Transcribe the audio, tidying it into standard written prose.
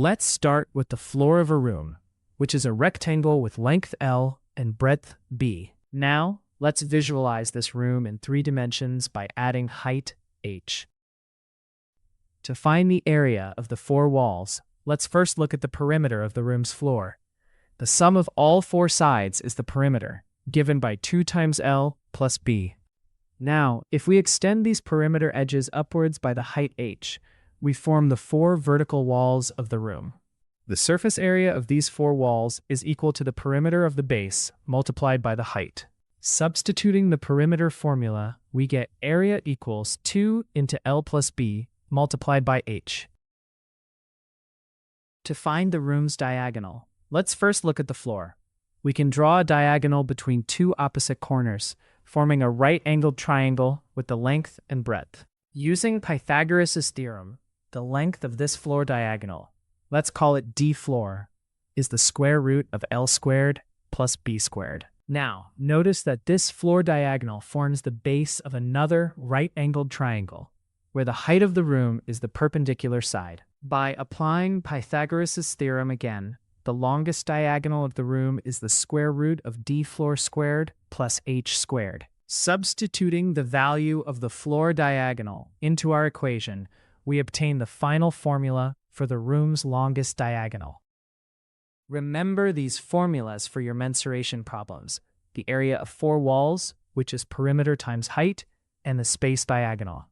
Let's start with the floor of a room, which is a rectangle with length L and breadth B. Now, let's visualize this room in 3 dimensions by adding height h. To find the area of the 4 walls, let's first look at the perimeter of the room's floor. The sum of all 4 sides is the perimeter, given by 2 times L plus B. Now, if we extend these perimeter edges upwards by the height h, we form the 4 vertical walls of the room. The surface area of these 4 walls is equal to the perimeter of the base multiplied by the height. Substituting the perimeter formula, we get area equals 2 into L plus B multiplied by h. To find the room's diagonal, let's first look at the floor. We can draw a diagonal between 2 opposite corners, forming a right-angled triangle with the length and breadth. Using Pythagoras' theorem, the length of this floor diagonal, let's call it d floor, is the square root of L squared plus B squared. Now, notice that this floor diagonal forms the base of another right-angled triangle, where the height of the room is the perpendicular side. By applying Pythagoras' theorem again, the longest diagonal of the room is the square root of d floor squared plus h squared. Substituting the value of the floor diagonal into our equation, we obtain the final formula for the room's longest diagonal. Remember these formulas for your mensuration problems: the area of 4 walls, which is perimeter times height, and the space diagonal.